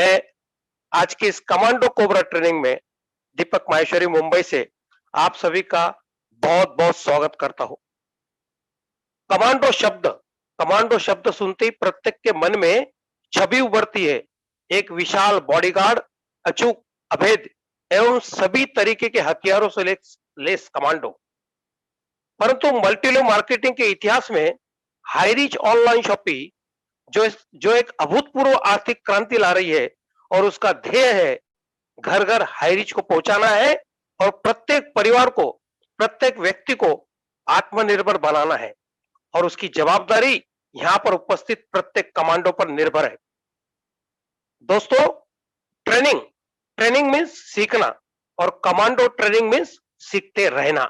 मैं आज की इस कमांडो कोबरा ट्रेनिंग में दीपक माहेश्वरी मुंबई से आप सभी का बहुत बहुत स्वागत करता हूं। कमांडो शब्द कमांडो शब्द सुनते ही प्रत्येक के मन में छवि उभरती है। एक विशाल बॉडीगार्ड, अचूक, अभेद एवं सभी तरीके के हथियारों से लेस कमांडो। परंतु मल्टीलेवल मार्केटिंग के इतिहास में हाई रीच ऑनलाइन शॉपिंग जो जो एक अभूतपूर्व आर्थिक क्रांति ला रही है और उसका ध्येय है घर घर हाई रीच को पहुंचाना है और प्रत्येक परिवार को, प्रत्येक व्यक्ति को आत्मनिर्भर बनाना है और उसकी जवाबदारी यहां पर उपस्थित प्रत्येक कमांडो पर निर्भर है। दोस्तों, ट्रेनिंग ट्रेनिंग मीन्स सीखना और कमांडो ट्रेनिंग मीन्स सीखते रहना।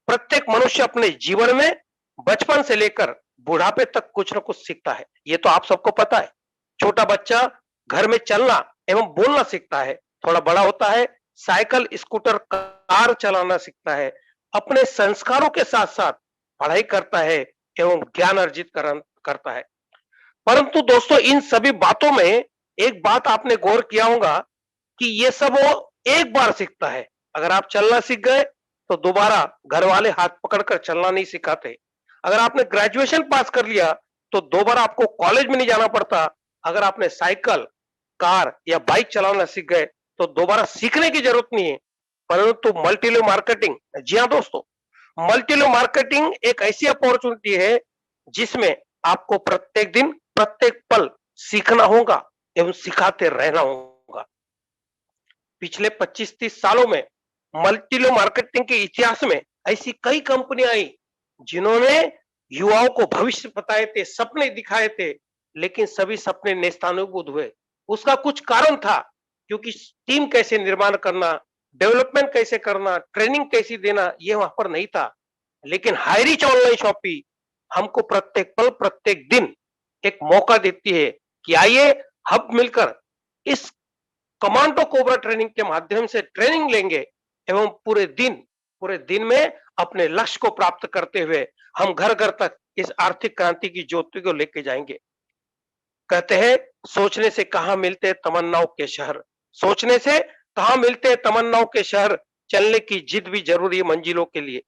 प्रत्येक मनुष्य अपने जीवन में बचपन से लेकर बुढ़ापे तक कुछ न कुछ सीखता है, ये तो आप सबको पता है। छोटा बच्चा घर में चलना एवं बोलना सीखता है, थोड़ा बड़ा होता है साइकिल, स्कूटर, कार चलाना सीखता है, अपने संस्कारों के साथ साथ पढ़ाई करता है एवं ज्ञान अर्जित करता है। परंतु दोस्तों, इन सभी बातों में एक बात आपने गौर किया होगा कि ये सब वो एक बार सीखता है। अगर आप चलना सीख गए तो दोबारा घर वाले हाथ पकड़कर चलना नहीं सिखाते। अगर आपने ग्रेजुएशन पास कर लिया तो दोबारा आपको कॉलेज में नहीं जाना पड़ता। अगर आपने साइकिल, कार या बाइक चलाना सीख गए तो दोबारा सीखने की जरूरत नहीं है। परंतु मल्टीलेवल मार्केटिंग, जी हाँ दोस्तों, मल्टीलेवल मार्केटिंग एक ऐसी अपॉर्चुनिटी है जिसमें आपको प्रत्येक दिन, प्रत्येक पल सीखना होगा एवं सिखाते रहना होगा। पिछले 25-30 सालों में मल्टीलेवल मार्केटिंग के इतिहास में ऐसी कई कंपनियां आई जिन्होंने युवाओं को भविष्य बताए थे, सपने दिखाए थे, लेकिन सभी सपने नेस्तनाबूद हुए। उसका कुछ कारण था, क्योंकि टीम कैसे निर्माण करना, डेवलपमेंट कैसे करना, ट्रेनिंग कैसी देना, ये वहां पर नहीं था। लेकिन हाई रीच ऑनलाइन शॉपिंग हमको प्रत्येक पल, प्रत्येक दिन एक मौका देती है कि आइए हम मिलकर इस कमांडो कोबरा ट्रेनिंग के माध्यम से ट्रेनिंग लेंगे एवं पूरे दिन में अपने लक्ष्य को प्राप्त करते हुए हम घर घर तक इस आर्थिक क्रांति की ज्योति को लेके जाएंगे। कहते हैं, सोचने से कहां मिलते तमन्नाओं के शहर, सोचने से कहां मिलते तमन्नाओं के शहर, चलने की जिद भी जरूरी है मंजिलों के लिए।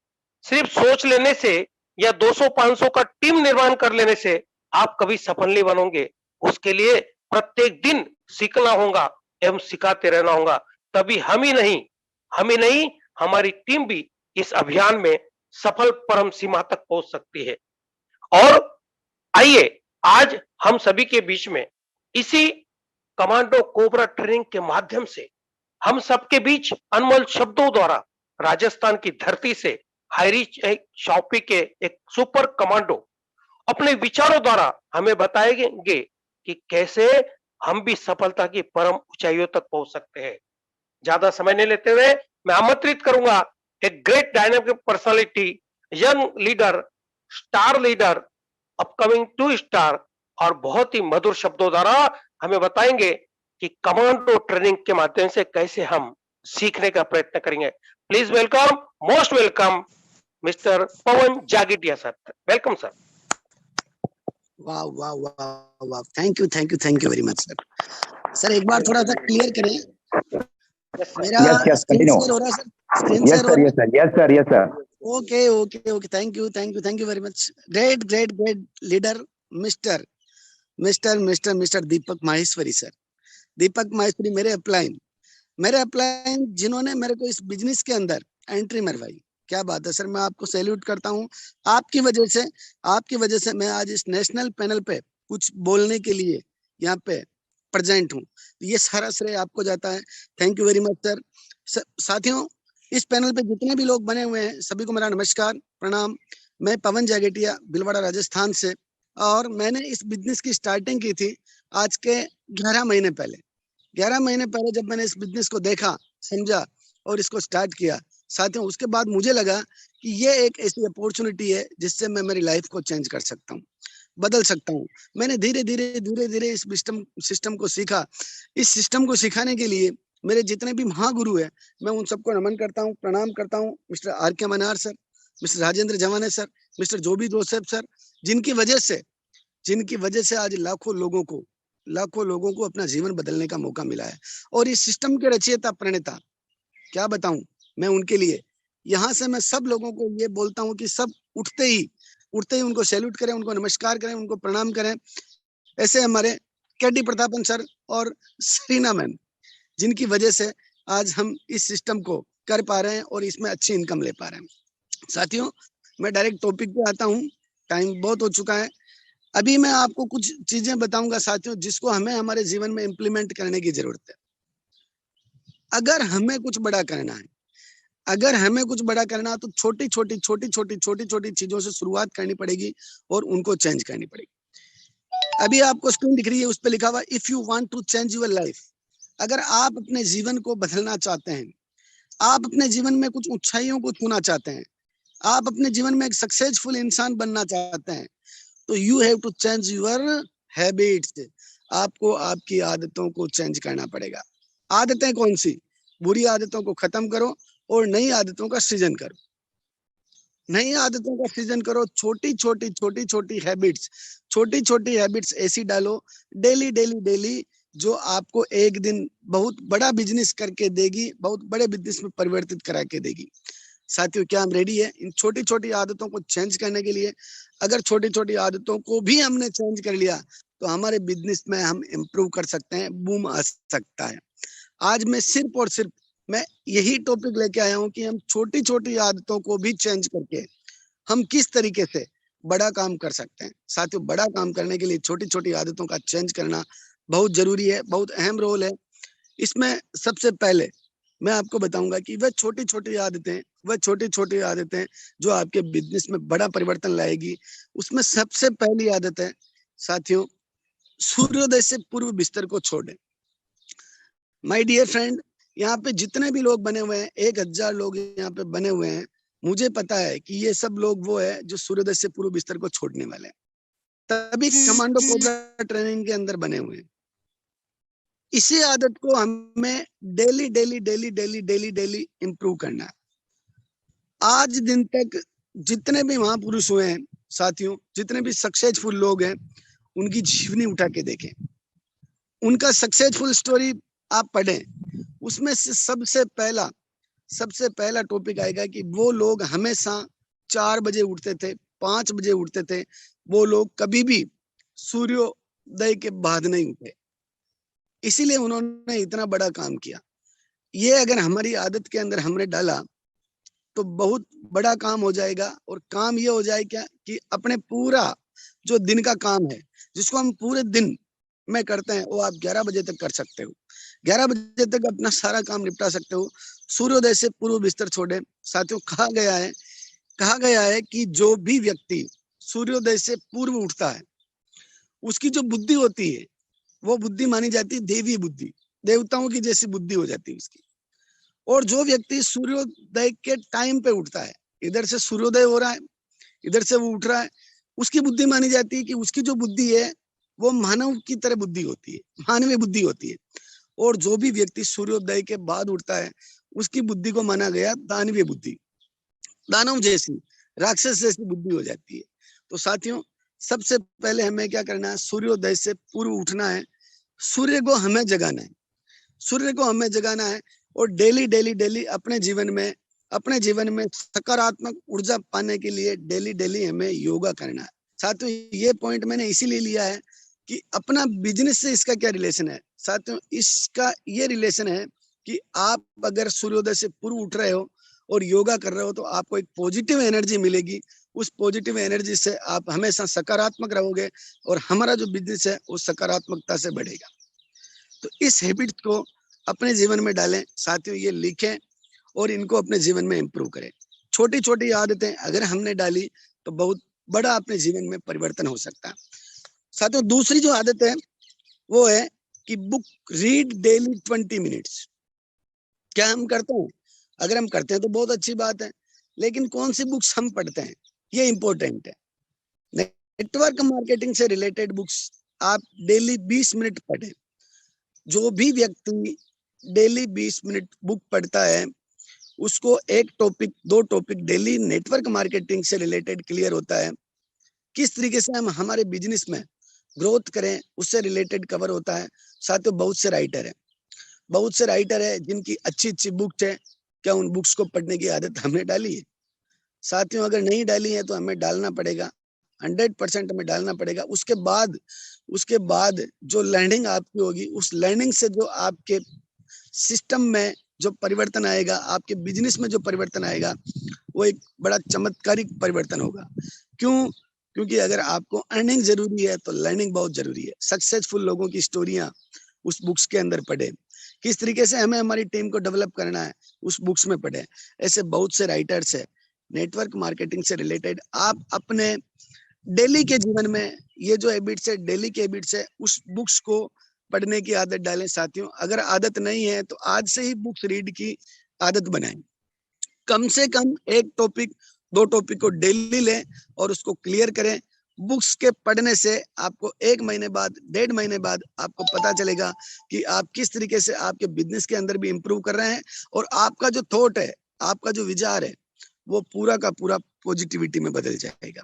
सिर्फ सोच लेने से या 200-500 का टीम निर्माण कर लेने से आप कभी सफल नहीं बनोगे। उसके लिए प्रत्येक दिन सीखना होगा एवं सिखाते रहना होगा। तभी हम ही नहीं, हमारी टीम भी इस अभियान में सफल परम सीमा तक पहुंच सकती है। और आइए आज हम सभी के बीच में इसी कमांडो कोबरा ट्रेनिंग के माध्यम से हम सबके बीच अनमोल शब्दों द्वारा राजस्थान की धरती से हाई रीच शॉपिंग के एक सुपर कमांडो अपने विचारों द्वारा हमें बताएंगे कि कैसे हम भी सफलता की परम ऊंचाइयों तक पहुंच सकते हैं। ज्यादा समय नहीं लेते हुए मैं आमंत्रित करूंगा एक great dynamic personality, young leader, star leader, upcoming 2 star, और बहुत ही मधुर शब्दों द्वारा हमें बताएंगे कि कमांडो ट्रेनिंग के माध्यम से कैसे हम सीखने का प्रयत्न करेंगे। Please welcome, most welcome mister Pawan Jagetiya sir. Welcome sir. वाह वाह वाह वाह, thank you very much sir. Sir एक बार थोड़ा सा क्लियर करें, मेरा स्क्रीन शेयर हो रहा है सर? स्क्रीन शेयर हो रहा है? Yes sir. Okay okay okay, thank you very much. Great leader mister Deepak Maheshwari sir. Deepak Maheshwari मेरे अपलाइन जिन्होंने मेरे को इस बिजनेस के अंदर एंट्री मरवाई। क्या बात है सर, मैं आपको सैल्यूट करता हूँ। आपकी वजह से मैं आज इस नेशनल पैनल पे कुछ बोलने के लिए यहाँ पे प्रेजेंट हूँ। ये सारा श्रेय आपको जाता है। Thank you very much sir. साथियों, इस पैनल पे जितने भी लोग बने हुए हैं सभी को मेरा नमस्कार, प्रणाम। मैं पवन जागेटिया, भिलवाड़ा, राजस्थान से, और मैंने इस बिजनेस की स्टार्टिंग की थी आज के 11 महीने पहले। 11 महीने पहले जब मैंने इस बिजनेस को देखा, समझा और इसको स्टार्ट किया साथियों, उसके बाद मुझे लगा कि ये एक ऐसी अपॉर्चुनिटी है जिससे मैं मेरी लाइफ को चेंज कर सकता हूँ, बदल सकता हूँ। मैंने धीरे धीरे इस सिस्टम को सीखा। इस सिस्टम को सिखाने के लिए मेरे जितने भी महागुरु हैं मैं उन सबको नमन करता हूँ, प्रणाम करता हूँ। Mister R K. Manar sir, mister Rajendra Jawane sir, mister Joby Joseph sir, जिनकी वजह से आज लाखों लोगों को लाखों लोगों को अपना जीवन बदलने का मौका मिला है। और इस सिस्टम के रचयिता प्रणेता क्या बताऊं मैं उनके लिए, यहाँ से मैं सब लोगों को ये बोलता हूँ कि सब उठते ही उनको सैल्यूट करें, उनको नमस्कार करें, उनको प्रणाम करें। ऐसे हमारे केडी प्रतापन सर और सरीना मैम, जिनकी वजह से आज हम इस सिस्टम को कर पा रहे हैं और इसमें अच्छी इनकम ले पा रहे हैं। साथियों, मैं डायरेक्ट टॉपिक पे आता हूँ, टाइम बहुत हो चुका है। अभी मैं आपको कुछ चीजें बताऊंगा साथियों, जिसको हमें हमारे जीवन में इम्प्लीमेंट करने की जरूरत है। अगर हमें कुछ बड़ा करना है, अगर हमें कुछ बड़ा करना है, तो छोटी छोटी चीजों से शुरुआत करनी पड़ेगी और उनको चेंज करनी पड़ेगी। अभी आपको स्क्रीन दिख रही है, उस पर लिखा हुआ if you want to change your life. अगर आप अपने जीवन को बदलना चाहते हैं, आप अपने जीवन में कुछ ऊंचाइयों को छूना चाहते हैं, आप अपने जीवन में एक सक्सेसफुल इंसान बनना चाहते हैं, तो you have to change your habits. आपको आपकी आदतों को चेंज करना पड़ेगा। आदतें कौन सी? बुरी आदतों को खत्म करो और नई आदतों का सृजन करो। नई आदतों का सृजन करो। छोटी छोटी हैबिट्स ऐसी डालो डेली डेली डेली, जो आपको एक दिन बहुत बड़ा बिजनेस करके देगी, बहुत बड़े बिजनेस में परिवर्तित करा के देगी। साथियों, क्या हम रेडी है इन छोटी छोटी आदतों को चेंज करने के लिए? अगर छोटी छोटी आदतों को भी हमने चेंज कर लिया, तो हमारे बिजनेस में हम इम्प्रूव कर सकते हैं, बूम आ सकता है। आज मैं सिर्फ और सिर्फ मैं यही टॉपिक लेके आया हूँ कि हम छोटी छोटी आदतों को भी चेंज करके हम किस तरीके से बड़ा काम कर सकते हैं। साथियों, बड़ा काम करने के लिए छोटी छोटी आदतों का चेंज करना बहुत जरूरी है, बहुत अहम रोल है इसमें। सबसे पहले मैं आपको बताऊंगा कि वह छोटी छोटी आदतें जो आपके बिजनेस में बड़ा परिवर्तन लाएगी। उसमें सबसे पहली आदत है साथियों, सूर्योदय से पूर्व बिस्तर को छोड़ें। माय डियर फ्रेंड, यहाँ पे जितने भी लोग बने हुए हैं, 1000 लोग यहाँ पे बने हुए हैं, मुझे पता है कि ये सब लोग वो है जो सूर्योदय से पूर्व बिस्तर को छोड़ने वाले हैं, तभी कमांडो कोबरा ट्रेनिंग के अंदर बने हुए हैं। इसी आदत को हमें daily daily daily daily daily daily improve करना है। आज दिन तक जितने भी महापुरुष हुए हैं साथियों, जितने भी सक्सेसफुल लोग हैं, उनकी जीवनी उठा के देखें, उनका सक्सेसफुल स्टोरी आप पढ़ें। उसमें से सबसे पहला टॉपिक आएगा कि वो लोग हमेशा 4 बजे उठते थे, 5 बजे उठते थे। वो लोग कभी भी सूर्योदय के बाद नहीं उठे, इसीलिए उन्होंने इतना बड़ा काम किया। ये अगर हमारी आदत के अंदर हमने डाला तो बहुत बड़ा काम हो जाएगा। और काम ये हो जाए क्या कि अपने पूरा जो दिन का काम है, जिसको हम पूरे दिन में करते हैं, वो आप 11 बजे तक कर सकते हो। 11 बजे तक अपना सारा काम निपटा सकते हो। सूर्योदय से पूर्व बिस्तर छोड़े। साथियों, कहा गया है कि जो भी व्यक्ति सूर्योदय से पूर्व उठता है, उसकी जो बुद्धि होती है, वो बुद्धि मानी जाती है देवी बुद्धि, देवताओं की जैसी बुद्धि हो जाती है उसकी। और जो व्यक्ति सूर्योदय के टाइम पे उठता है, इधर से सूर्योदय हो रहा है, इधर से वो उठ रहा है, उसकी बुद्धि मानी जाती है कि उसकी जो बुद्धि है वो मानव की तरह बुद्धि होती है, मानवीय बुद्धि होती है। और जो भी व्यक्ति सूर्योदय के बाद उठता है, उसकी बुद्धि को माना गया दानवीय बुद्धि, दानव जैसी, राक्षस जैसी बुद्धि हो जाती है। तो साथियों, सबसे पहले हमें क्या करना है? सूर्योदय से पूर्व उठना है। सूर्य को हमें जगाना है, सूर्य को हमें जगाना है। और डेली डेली डेली अपने जीवन में सकारात्मक ऊर्जा पाने के लिए डेली डेली हमें योगा करना है। साथियों, ये पॉइंट मैंने इसीलिए लिया है कि अपना बिजनेस से इसका क्या रिलेशन है। साथियों, इसका ये रिलेशन है कि आप अगर सूर्योदय से पूर्व उठ रहे हो और योगा कर रहे हो, तो आपको एक पॉजिटिव एनर्जी मिलेगी। उस पॉजिटिव एनर्जी से आप हमेशा सकारात्मक रहोगे और हमारा जो बिजनेस है वो सकारात्मकता से बढ़ेगा। तो इस हैबिट को अपने जीवन में डालें साथियों, ये लिखें और इनको अपने जीवन में इंप्रूव करें। छोटी छोटी आदतें अगर हमने डाली तो बहुत बड़ा अपने जीवन में परिवर्तन हो सकता है। साथियों, दूसरी जो आदत है वो है कि बुक रीड डेली 20 मिनट्स। क्या हम करते हैं? अगर हम करते हैं तो बहुत अच्छी बात है, लेकिन कौन सी बुक्स हम पढ़ते हैं, ये इंपॉर्टेंट है। नेटवर्क मार्केटिंग से रिलेटेड बुक्स आप डेली 20 मिनट पढ़ें। जो भी व्यक्ति डेली 20 मिनट बुक पढ़ता है, उसको 1 topic 2 topic daily network marketing से रिलेटेड क्लियर होता है। किस तरीके से हम हमारे बिजनेस में ग्रोथ करें, उससे रिलेटेड कवर होता है। साथियों, बहुत से राइटर है जिनकी अच्छी बुक्स है। क्या उन बुक्स को पढ़ने की आदत हमने डाली है? साथियों, अगर नहीं डाली है तो हमें डालना पड़ेगा, 100% हमें डालना पड़ेगा। उसके बाद जो लर्निंग आपकी होगी, उस लर्निंग से जो आपके सिस्टम में जो परिवर्तन आएगा, आपके बिजनेस में जो परिवर्तन आएगा, वो एक बड़ा चमत्कारिक परिवर्तन होगा। क्यों? क्योंकि अगर आपको अर्निंग जरूरी है तो लर्निंग बहुत जरूरी है। सक्सेसफुल लोगों की स्टोरियां उस बुक्स के अंदर पढ़े, किस तरीके से हमें हमारी टीम को डेवलप करना है उस बुक्स में पढ़े। ऐसे बहुत से राइटर्स है नेटवर्क मार्केटिंग से रिलेटेड। आप अपने डेली के जीवन में ये जो हैबिट्स है, डेली के हैबिट्स है, उस बुक्स को पढ़ने की आदत डालें। साथियों, अगर आदत नहीं है तो आज से ही बुक्स रीड की आदत बनाएं। कम से कम एक टॉपिक, 2 टॉपिक को डेली लें और उसको क्लियर करें। बुक्स के पढ़ने से आपको 1 महीने बाद, 1.5 महीने बाद आपको पता चलेगा कि आप किस तरीके से आपके बिजनेस के अंदर भी इंप्रूव कर रहे हैं और आपका जो थॉट है, आपका जो विचार है, वो पूरा का पूरा पॉजिटिविटी में बदल जाएगा।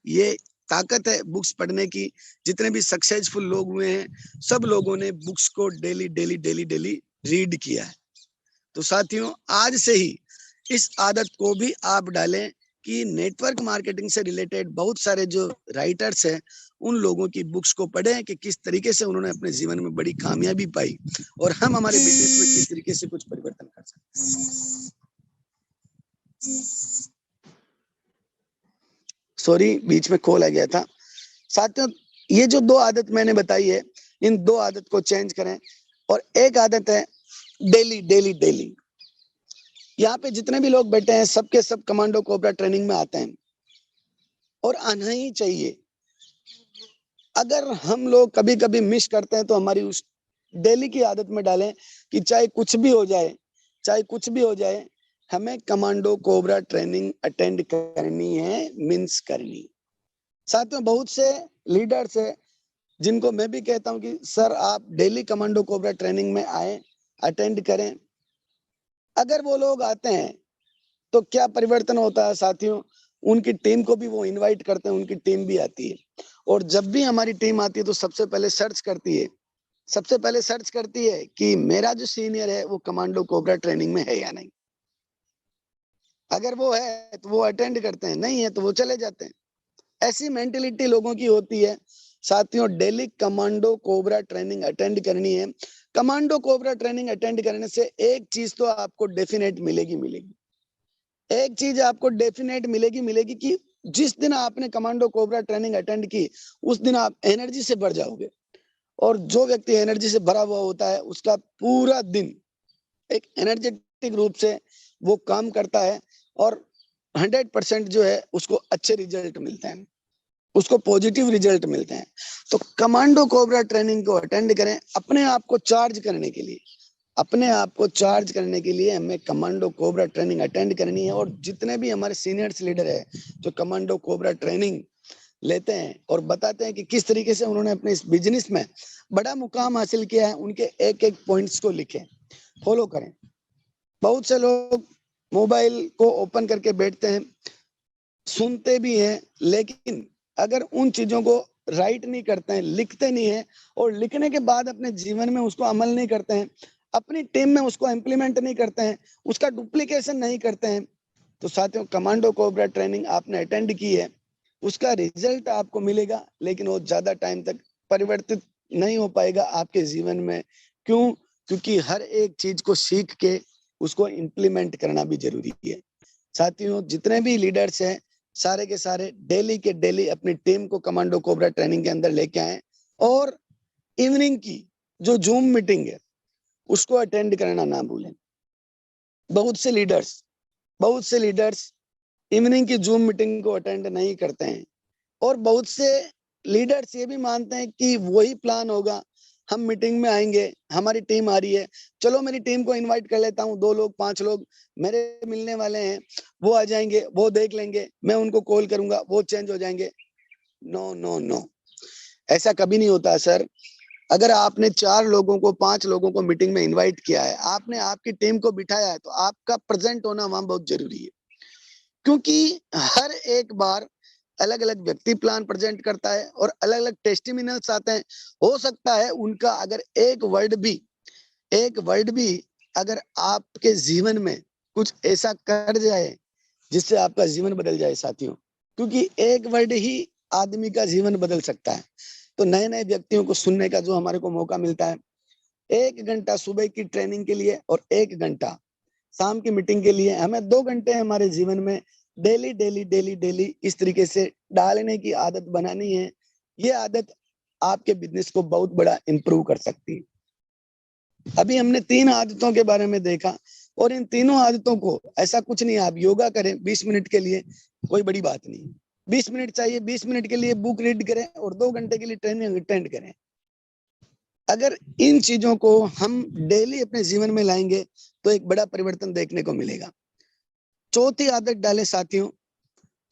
ये ताकत है बुक्स पढ़ने की। जितने भी सक्सेसफुल लोग हुए हैं, सब लोगों ने बुक्स को daily daily daily daily read किया है। तो साथियों, आज से ही इस आदत को भी आप डालें कि नेटवर्क मार्केटिंग से रिलेटेड बहुत सारे जो राइटर्स हैं, उन लोगों की बुक्स को पढ़ें कि किस तरीके से उन्होंने अपने जीवन में बड़ी कामयाबी पाई और हम हमारे बिजनेस में किस तरीके से कुछ परिवर्तन कर सकते हैं। सॉरी, बीच में कॉल आ गया था। साथियों, ये जो 2 आदत मैंने बताई है, इन 2 आदत को चेंज करें। और एक आदत है डेली डेली डेली। यहाँ पे जितने भी लोग बैठे हैं, सबके सब कमांडो कोबरा ट्रेनिंग में आते हैं और आना ही चाहिए। अगर हम लोग कभी कभी मिस करते हैं तो हमारी उस डेली की आदत में डालें कि चाहे कुछ भी हो जाए, चाहे कुछ भी हो जाए, हमें कमांडो कोबरा ट्रेनिंग अटेंड करनी है, मीन्स करनी। साथियों, बहुत से लीडर्स है जिनको मैं भी कहता हूं कि सर आप डेली कमांडो कोबरा ट्रेनिंग में आए, अटेंड करें। अगर वो लोग आते हैं तो क्या परिवर्तन होता है साथियों? उनकी टीम को भी वो इनवाइट करते हैं, उनकी टीम भी आती है। और जब भी हमारी टीम आती है तो सबसे पहले सर्च करती है कि मेरा जो सीनियर है वो कमांडो कोबरा ट्रेनिंग में है या नहीं। अगर वो है तो वो अटेंड करते हैं, नहीं है तो वो चले जाते हैं। ऐसी मेंटेलिटी लोगों की होती है। साथियों, daily commando cobra training attend करनी है। कमांडो कोबरा ट्रेनिंग अटेंड करने से एक चीज तो आपको डेफिनेट मिलेगी। एक चीज आपको डेफिनेट मिलेगी कि जिस दिन आपने कमांडो कोबरा ट्रेनिंग अटेंड की, उस दिन आप एनर्जी से भर जाओगे। और जो व्यक्ति एनर्जी से भरा हुआ होता है, उसका पूरा दिन एक एनर्जेटिक रूप से वो काम करता है और 100% जो है उसको अच्छे रिजल्ट मिलते हैं, उसको पॉजिटिव रिजल्ट मिलते हैं। तो कमांडो कोबरा ट्रेनिंग को अटेंड करें अपने आप को चार्ज करने के लिए। हमें कमांडो कोबरा ट्रेनिंग अटेंड करनी है। और जितने भी हमारे सीनियर्स लीडर है जो कमांडो कोबरा ट्रेनिंग लेते हैं और बताते हैं कि किस तरीके से उन्होंने अपने इस बिजनेस में बड़ा मुकाम हासिल किया है, उनके एक एक पॉइंट्स को लिखें, फॉलो करें। बहुत से लोग मोबाइल को ओपन करके बैठते हैं, सुनते भी हैं, लेकिन अगर उन चीजों को राइट नहीं करते हैं, लिखते नहीं है और लिखने के बाद अपने जीवन में उसको अमल नहीं करते हैं, अपनी टीम में उसको इम्प्लीमेंट नहीं करते हैं, उसका डुप्लीकेशन नहीं करते हैं, तो साथियों, कमांडो कोबरा ट्रेनिंग आपने अटेंड की है, उसका रिजल्ट आपको मिलेगा, लेकिन वो ज्यादा टाइम तक परिवर्तित नहीं हो पाएगा आपके जीवन में। क्यों? क्योंकि हर एक चीज को सीख के उसको इम्प्लीमेंट करना भी जरूरी है। साथियों, जितने भी लीडर्स हैं, सारे के सारे डेली के डेली अपनी टीम को कमांडो कोबरा ट्रेनिंग के अंदर लेके आए और इवनिंग की जो जूम मीटिंग है उसको अटेंड करना ना भूलें। बहुत से लीडर्स इवनिंग की जूम मीटिंग को अटेंड नहीं करते हैं और बहुत से लीडर्स ये भी मानते हैं कि वही प्लान होगा, हम मीटिंग में आएंगे, हमारी टीम आ रही है, चलो मेरी टीम को इनवाइट कर लेता हूँ, 2 लोग 5 लोग मेरे मिलने वाले हैं, वो आ जाएंगे, वो देख लेंगे, मैं उनको कॉल करूंगा, वो चेंज हो जाएंगे। नो नो नो, ऐसा कभी नहीं होता सर। अगर आपने 4 लोगों को, 5 लोगों को मीटिंग में इन्वाइट किया है, आपने आपकी टीम को बिठाया है, तो आपका प्रेजेंट होना वहां बहुत जरूरी है। क्योंकि हर एक बार अलग अलग व्यक्ति प्लान प्रेजेंट करता है और अलग अलग टेस्टिमोनियल्स आते हैं। हो सकता है उनका अगर एक वर्ड भी अगर आपके जीवन में कुछ ऐसा कर जाए जिससे आपका जीवन बदल जाए साथियों, क्योंकि एक वर्ड ही आदमी का जीवन बदल सकता है। तो नए नए व्यक्तियों को सुनने का जो हमारे को मौका मिलता है, 1 घंटा सुबह की ट्रेनिंग के लिए और 1 घंटा शाम की मीटिंग के लिए, हमें 2 घंटे हमारे जीवन में डेली डेली डेली डेली इस तरीके से डालने की आदत बनानी है। ये आदत आपके बिजनेस को बहुत बड़ा इंप्रूव कर सकती है। अभी हमने 3 आदतों के बारे में देखा और इन तीनों आदतों को ऐसा कुछ नहीं, आप योगा करें 20 मिनट के लिए, कोई बड़ी बात नहीं। 20 मिनट चाहिए, 20 मिनट के लिए बुक रीड करें और 2 घंटे के लिए ट्रेनिंग अटेंड करें। अगर इन चीजों को हम डेली अपने जीवन में लाएंगे तो एक बड़ा परिवर्तन देखने को मिलेगा। चौथी आदत डालें साथियों,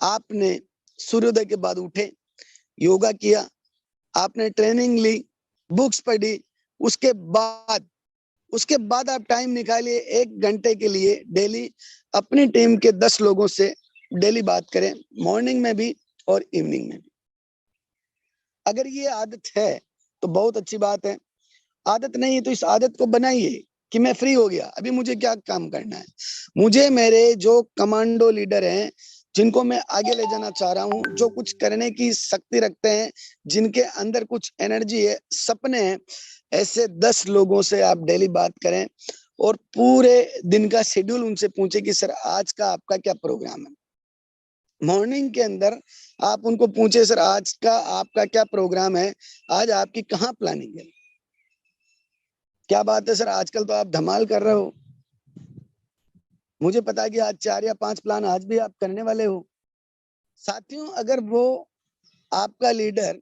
आपने सूर्योदय के बाद उठे, योगा किया, आपने ट्रेनिंग ली, बुक्स पढ़ी, उसके बाद आप टाइम निकालिए 1 घंटे के लिए डेली अपनी टीम के 10 लोगों से डेली बात करें, मॉर्निंग में भी और इवनिंग में भी। अगर ये आदत है तो बहुत अच्छी बात है, आदत नहीं है तो इस आदत को बनाइए कि मैं फ्री हो गया, अभी मुझे क्या काम करना है। मुझे मेरे जो कमांडो लीडर हैं, जिनको मैं आगे ले जाना चाह रहा हूँ, जो कुछ करने की शक्ति रखते हैं, जिनके अंदर कुछ एनर्जी है, सपने हैं, ऐसे 10 लोगों से आप डेली बात करें और पूरे दिन का शेड्यूल उनसे पूछे कि सर आज का आपका क्या प्रोग्राम है। मॉर्निंग के अंदर आप उनको पूछे सर आज का आपका क्या प्रोग्राम है, आज आपकी कहाँ प्लानिंग है। क्या बात है सर, आजकल तो आप धमाल कर रहे हो, मुझे पता है कि आज 4 या 5 प्लान आज भी आप करने वाले हो। साथियों, अगर वो आपका लीडर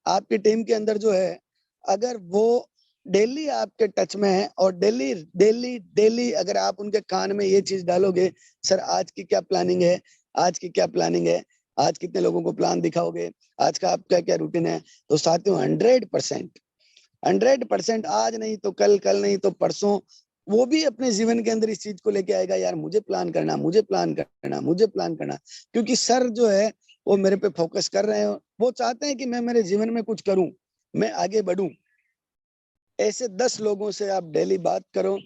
आपकी टीम के अंदर जो है, अगर वो डेली आपके टच में है और डेली डेली डेली अगर आप उनके कान में ये चीज डालोगे, सर आज की क्या प्लानिंग है, आज की क्या प्लानिंग है, आज कितने लोगों को प्लान दिखाओगे, आज का आपका क्या रूटीन है, तो साथियों 100% आज नहीं तो कल, कल नहीं तो परसों वो भी अपने जीवन के अंदर इस चीज को लेके आएगा, यार मुझे प्लान करना, मुझे प्लान करना, मुझे प्लान करना। क्योंकि सर जो है वो मेरे पे फोकस कर रहे हैं, वो चाहते हैं कि मैं मेरे जीवन में कुछ करूं, मैं आगे बढ़ूं। ऐसे 10 लोगों से आप डेली बात करो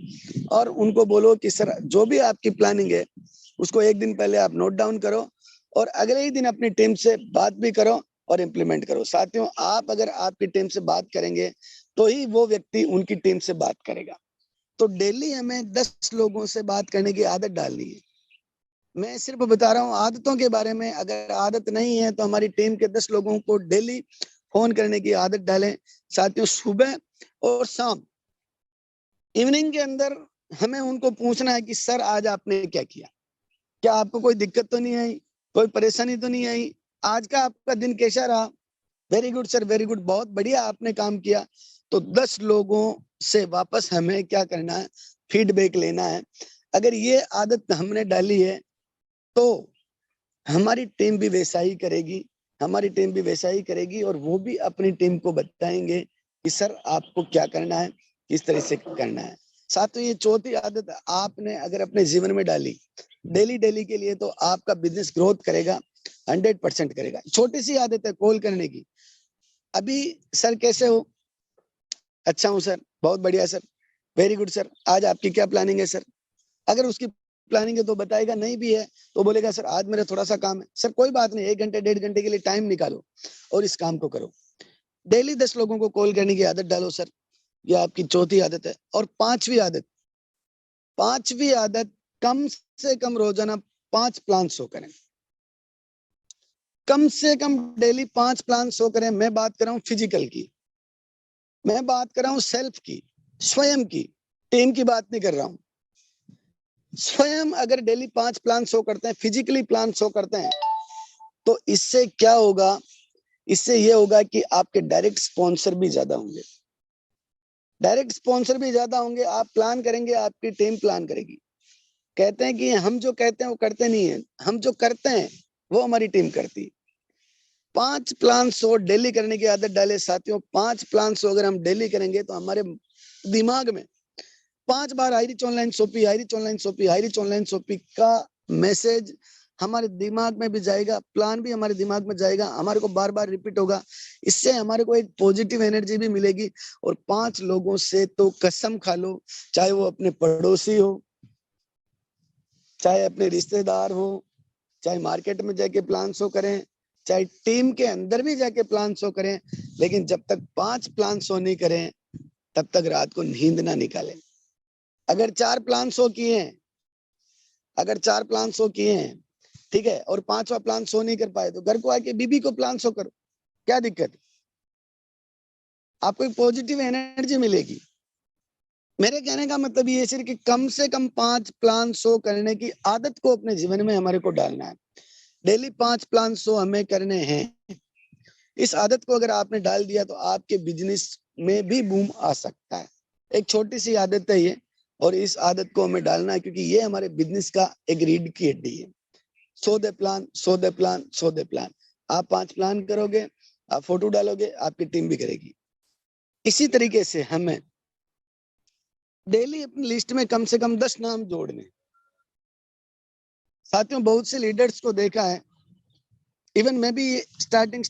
और उनको बोलो कि सर जो भी आपकी प्लानिंग है उसको एक दिन पहले आप नोट डाउन करो और अगले ही दिन अपनी टीम से बात भी करो और इम्प्लीमेंट करो। साथियों, आप अगर आपकी टीम से बात करेंगे तो ही वो व्यक्ति उनकी टीम से बात करेगा। तो डेली हमें 10 लोगों से बात करने की आदत डालनी है। मैं सिर्फ बता रहा हूँ आदतों के बारे में, अगर आदत नहीं है तो हमारी टीम के 10 लोगों को डेली फोन करने की आदत डालें। साथियों, सुबह और शाम, इवनिंग के अंदर हमें उनको पूछना है कि सर आज आपने क्या किया, क्या आपको कोई दिक्कत तो नहीं आई, कोई परेशानी तो नहीं आई, आज का आपका दिन कैसा रहा। Very good sir, very good, बहुत बढ़िया आपने काम किया। तो 10 लोगों से वापस हमें क्या करना है, फीडबैक लेना है। अगर ये आदत हमने डाली है तो हमारी टीम भी वैसा ही करेगी, हमारी टीम भी वैसा ही करेगी और वो भी अपनी टीम को बताएंगे कि सर आपको क्या करना है, किस तरह से करना है। साथ ही ये चौथी आदत आपने अगर अपने जीवन में डाली डेली डेली के लिए तो आपका बिजनेस ग्रोथ करेगा, 100% करेगा। छोटी सी आदत है कॉल करने की। अभी सर कैसे हो, अच्छा हूँ सर, बहुत बढ़िया सर, वेरी गुड सर, आज आपकी क्या प्लानिंग है सर। अगर उसकी प्लानिंग है तो बताएगा, नहीं भी है तो बोलेगा सर आज मेरा थोड़ा सा काम है। सर कोई बात नहीं, 1 घंटे 1.5 घंटे के लिए टाइम निकालो और इस काम को करो। डेली 10 लोगों को कॉल करने की आदत डालो सर, ये आपकी चौथी आदत है। और पांचवी आदत, कम से कम रोजाना 5 प्लान शो करें, कम से कम डेली 5 प्लान शो करें। मैं बात कर रहा हूँ फिजिकल की, मैं बात कर रहा हूँ सेल्फ की, स्वयं की, टीम की बात नहीं कर रहा हूँ। स्वयं अगर डेली 5 प्लान शो करते हैं, फिजिकली प्लान शो करते हैं, तो इससे क्या होगा, इससे ये होगा कि आपके डायरेक्ट स्पॉन्सर भी ज्यादा होंगे, डायरेक्ट स्पॉन्सर भी ज्यादा होंगे। आप प्लान करेंगे, आपकी टीम प्लान करेगी। कहते हैं कि हम जो कहते हैं वो करते नहीं है, हम जो करते हैं वो हमारी टीम करती है। 5 प्लान शो डेली करने की आदत डाले साथियों। 5 प्लान शो अगर हम डेली करेंगे तो हमारे दिमाग में 5 बार Hi Rich Online Shoppe, Hi Rich Online Shoppe, Hi Rich Online Shoppe का मैसेज हमारे दिमाग में भी जाएगा, प्लान भी हमारे दिमाग में जाएगा, हमारे को बार बार रिपीट होगा। इससे हमारे को एक पॉजिटिव एनर्जी भी मिलेगी। और 5 लोगों से तो कसम खा लो, चाहे वो अपने पड़ोसी हो, चाहे अपने रिश्तेदार हो, चाहे मार्केट में जाके प्लान शो करें, चाहे टीम के अंदर भी जाके प्लान शो करें, लेकिन जब तक 5 प्लान शो नहीं करें तब तक रात को नींद ना निकालें। अगर 4 प्लान शो किए हैं, अगर 4 प्लान शो किए हैं, ठीक है, और 5वां प्लान शो नहीं कर पाए, तो घर को आके बीबी को प्लान शो करो, क्या दिक्कत है? आपको एक पॉजिटिव एनर्जी मिलेगी। मेरे कहने का मतलब ये सिर्फ कि कम से कम 5 प्लान शो करने की आदत को अपने जीवन में हमारे को डालना है। डेली 5 प्लान शो हमें करने हैं। इस आदत को अगर आपने डाल दिया तो आपके बिजनेस में भी बूम आ सकता है। एक छोटी सी आदत है ये, और इस आदत को हमें डालना है, क्योंकि ये हमारे बिजनेस का एक रीढ़ की हड्डी है। So the plan, so the plan, so the plan. आप 5 प्लान करोगे, आप फोटो डालोगे, आपकी टीम भी करेगी। इसी तरीके से हमें डेली अपनी लिस्ट में कम से कम 10 नाम जोड़ने। साथियों, बहुत से लीडर्स को देखा है, इवन मैं भी स्टार्टिंग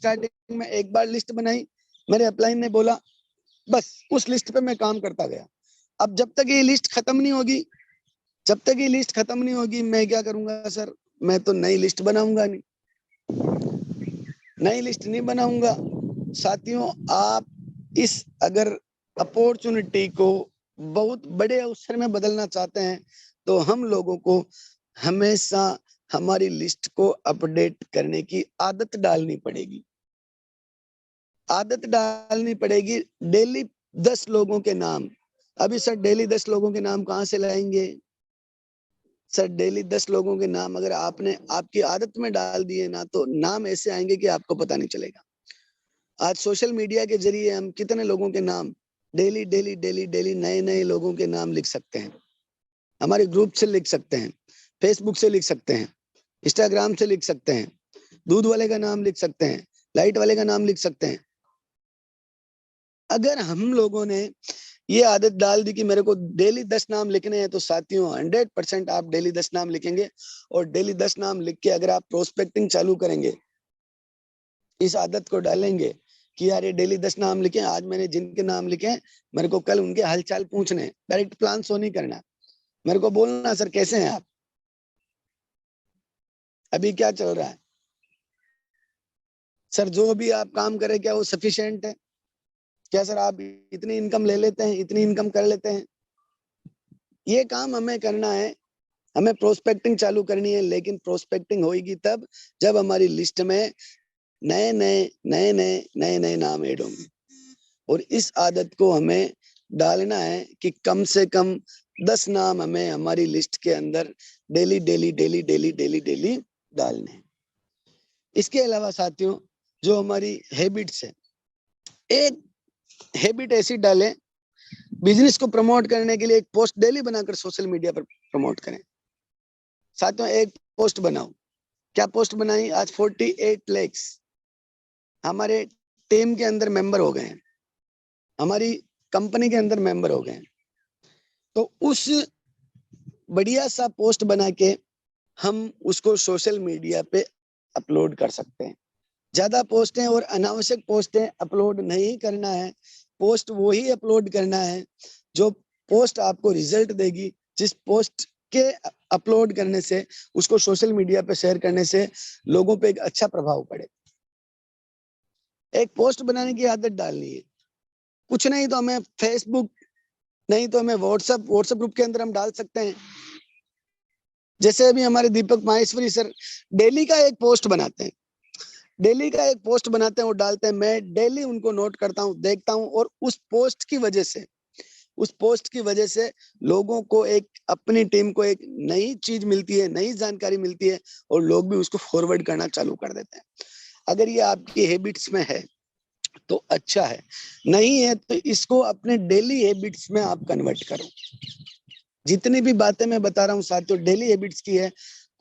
में एक बार लिस्ट बनाई, मेरे अपलाइन ने बोला, बस उस लिस्ट पे मैं काम करता गया। अब जब तक ये लिस्ट खत्म नहीं होगी, जब तक ये लिस्ट खत्म नहीं होगी, मैं क्या करूंगा सर? मैं तो नई लिस्ट बनाऊंगा नहीं, नई लिस्ट नहीं बनाऊंगा। साथियों, आप इस अगर अपॉर्चुनिटी को बहुत बड़े अवसर में बदलना चाहते हैं, तो हम लोगों को हमेशा हमारी लिस्ट को अपडेट करने की आदत डालनी पड़ेगी। आदत डालनी पड़ेगी। डेली 10 लोगों के नाम। अभी सर डेली 10 लोगों के नाम कहाँ से लाएंगे? सर डेली 10 लोगों के नाम अगर आपने आपकी आदत में डाल दिए ना, तो नाम ऐसे आएंगे कि आपको पता नहीं चलेगा। आज सोशल मीडिया के जरिए हम कितने लोगों के नाम डेली डेली डेली डेली नए नए लोगों के नाम लिख सकते हैं। हमारे ग्रुप से लिख सकते हैं, फेसबुक से लिख सकते हैं, इंस्टाग्राम से लिख सकते हैं, दूध वाले का नाम लिख सकते हैं, लाइट वाले का नाम लिख सकते हैं। अगर हम लोगों ने ये आदत डाल दी कि मेरे को डेली 10 नाम लिखने हैं, तो साथियों 100% आप डेली 10 नाम लिखेंगे। और डेली 10 नाम लिख के अगर आप प्रोस्पेक्टिंग चालू करेंगे, इस आदत को डालेंगे कि यार ये डेली 10 नाम लिखे, आज मैंने जिनके नाम लिखे हैं, मेरे को कल उनके हालचाल पूछने। डायरेक्ट प्लान शो नहीं करना, मेरे को बोलना, सर कैसे हैं आप, अभी क्या चल रहा है, सर जो भी आप काम करें क्या वो सफिशिएंट है, क्या सर आप इतनी इनकम ले लेते हैं, इतनी इनकम कर लेते हैं। ये काम हमें करना है। हमें प्रोस्पेक्टिंग चालू करनी है, लेकिन प्रोस्पेक्टिंग होगी तब जब हमारी लिस्ट में नए नए नए नए नए नए नाम ऐड होंगे। और इस आदत को हमें डालना है कि कम से कम 10 नाम हमें हमारी लिस्ट के अंदर daily daily daily daily daily daily डालने हैं। इसके अलावा साथियों, जो हमारी हैबिट्स है, एक हैबिट ऐसी डालें, बिजनेस को प्रमोट करने के लिए एक पोस्ट डेली बनाकर सोशल मीडिया पर प्रमोट करें। साथियों, एक पोस्ट बनाओ। क्या पोस्ट बनाई? आज 48 लैक्स हमारे टीम के अंदर मेंबर हो गए हैं, हमारी कंपनी के अंदर मेंबर हो गए हैं। तो उस बढ़िया सा पोस्ट बना के हम उसको सोशल मीडिया पे अपलोड कर सकते हैं। ज्यादा पोस्टें और अनावश्यक पोस्टें अपलोड नहीं करना है। पोस्ट वो ही अपलोड करना है जो पोस्ट आपको रिजल्ट देगी, जिस पोस्ट के अपलोड करने से, उसको सोशल मीडिया पे शेयर करने से लोगों पे एक अच्छा प्रभाव पड़े। एक पोस्ट बनाने की आदत डालनी है। कुछ नहीं तो हमें फेसबुक, नहीं तो हमें व्हाट्सएप ग्रुप के अंदर हम डाल सकते हैं। जैसे अभी हमारे दीपक माहेश्वरी सर डेली का एक पोस्ट बनाते हैं, डेली का एक पोस्ट बनाते हैं और डालते हैं। मैं डेली उनको नोट करता हूँ, देखता हूँ, और उस पोस्ट की वजह से लोगों को एक, अपनी टीम को एक नई चीज मिलती है, नई जानकारी मिलती है, और लोग भी उसको फॉरवर्ड करना चालू कर देते हैं। अगर ये आपकी हैबिट्स में है तो अच्छा है, नहीं है तो इसको अपने डेली हैबिट्स में आप कन्वर्ट करो। जितनी भी बातें मैं बता रहा हूँ साथियों, डेली हैबिट्स की है।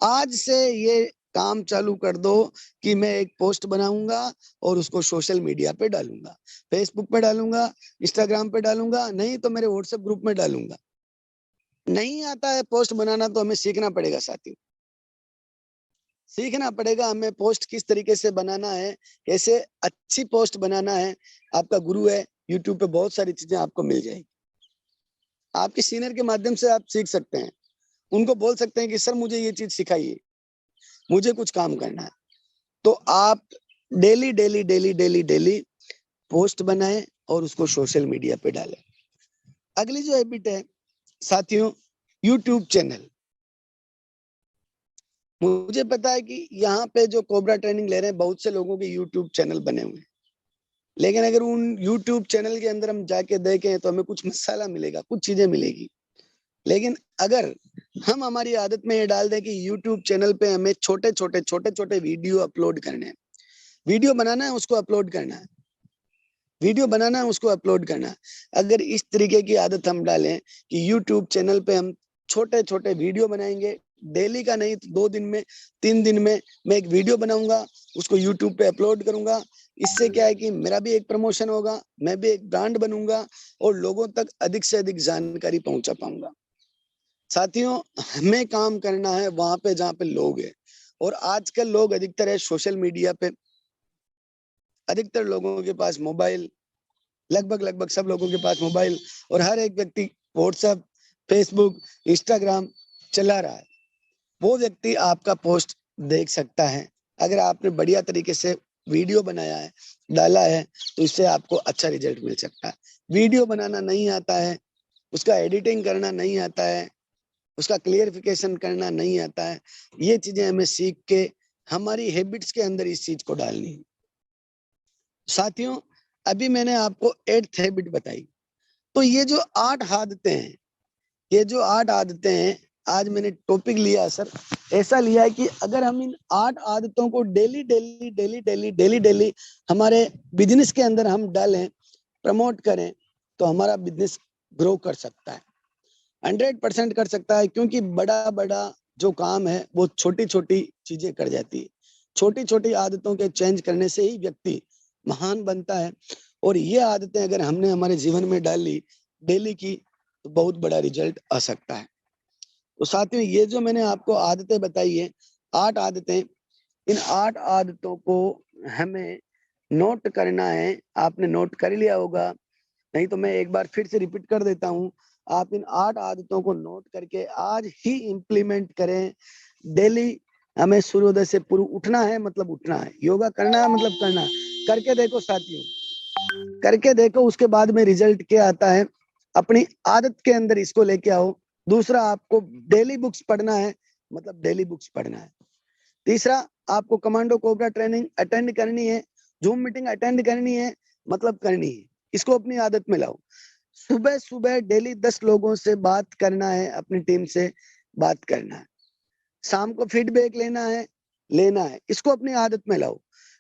आज से ये काम चालू कर दो कि मैं एक पोस्ट बनाऊंगा और उसको सोशल मीडिया पे डालूंगा, फेसबुक पे डालूंगा, इंस्टाग्राम पे डालूंगा, नहीं तो मेरे व्हाट्सएप ग्रुप में डालूंगा। नहीं आता है पोस्ट बनाना तो हमें सीखना पड़ेगा साथियों। सीखना पड़ेगा हमें पोस्ट किस तरीके से बनाना है, कैसे अच्छी पोस्ट बनाना है। आपका गुरु है, यूट्यूब पे बहुत सारी चीजें आपको मिल जाएगी। आपके सीनियर के माध्यम से आप सीख सकते हैं, उनको बोल सकते हैं कि सर मुझे ये चीज सिखाइए, मुझे कुछ काम करना है। तो आप daily daily daily daily daily post बनाएं और उसको सोशल मीडिया पे डालें। अगली जो हैबिट है साथियों, यूट्यूब चैनल। मुझे पता है कि यहाँ पे जो कोबरा ट्रेनिंग ले रहे हैं बहुत से लोगों के यूट्यूब चैनल बने हुए हैं, लेकिन अगर उन यूट्यूब चैनल के अंदर हम जाके देखें तो हमें कुछ मसाला मिलेगा, कुछ चीजें मिलेगी। लेकिन अगर हम हमारी आदत में ये डाल दें कि यूट्यूब चैनल पे हमें छोटे छोटे वीडियो अपलोड करने हैं, वीडियो बनाना है उसको अपलोड करना है, वीडियो बनाना है उसको अपलोड करना है। अगर इस तरीके की आदत हम डालें कि यूट्यूब चैनल पे हम छोटे छोटे वीडियो बनाएंगे, डेली का नहीं तो 2 दिन में 3 दिन में मैं एक वीडियो बनाऊंगा, उसको यूट्यूब पे अपलोड करूंगा। इससे क्या है कि मेरा भी एक प्रमोशन होगा, मैं भी एक ब्रांड बनूंगा और लोगों तक अधिक से अधिक जानकारी पहुंचा पाऊंगा। साथियों, हमें काम करना है वहां पे जहाँ पे लोग हैं, और आजकल लोग अधिकतर है सोशल मीडिया पे। अधिकतर लोगों के पास मोबाइल, लगभग लगभग सब लोगों के पास मोबाइल, और हर एक व्यक्ति व्हाट्सएप, फेसबुक, इंस्टाग्राम चला रहा है। वो व्यक्ति आपका पोस्ट देख सकता है। अगर आपने बढ़िया तरीके से वीडियो बनाया है, डाला है, तो इससे आपको अच्छा रिजल्ट मिल सकता है। वीडियो बनाना नहीं आता है, उसका एडिटिंग करना नहीं आता है, उसका क्लियरिफिकेशन करना नहीं आता है, ये चीजें हमें सीख के हमारी हैबिट्स के अंदर इस चीज को डालनी है। साथियों, अभी मैंने आपको 8th हैबिट बताई। तो ये जो 8 आदतें हैं, ये जो 8 आदतें हैं, आज मैंने टॉपिक लिया है सर, ऐसा लिया है कि अगर हम इन 8 आदतों को daily daily daily daily daily daily हमारे बिजनेस के अंदर हम डालें, प्रमोट करें, तो हमारा बिजनेस ग्रो कर सकता है, 100% कर सकता है। क्योंकि बड़ा बड़ा जो काम है वो छोटी छोटी चीजें कर जाती है। छोटी छोटी आदतों के चेंज करने से ही व्यक्ति महान बनता है। और ये आदतें अगर हमने हमारे जीवन में डाली डेली की, तो बहुत बड़ा रिजल्ट आ सकता है। तो साथियों, ये जो मैंने आपको आदतें बताई है, 8 आदतें, इन 8 आदतों को हमें नोट करना है। आपने नोट कर लिया होगा, नहीं तो मैं एक बार फिर से रिपीट कर देता हूँ। आप इन 8 आदतों को नोट करके आज ही इम्प्लीमेंट करें। डेली हमें सूर्योदय से पूर्व उठना है, मतलब उठना है, योगा करना है मतलब करना है। करके देखो साथियों, करके देखो, उसके बाद में रिजल्ट क्या आता है। अपनी आदत के अंदर इसको लेके आओ। दूसरा, आपको डेली बुक्स पढ़ना है, मतलब डेली बुक्स पढ़ना है। तीसरा, आपको कमांडो कोबरा ट्रेनिंग अटेंड करनी है, जूम मीटिंग अटेंड करनी है, मतलब करनी है। इसको अपनी आदत में लाओ। सुबह सुबह डेली 10 लोगों से बात करना है, अपनी टीम से बात करना है। शाम को फीडबैक लेना है, इसको अपनी आदत में लाओ।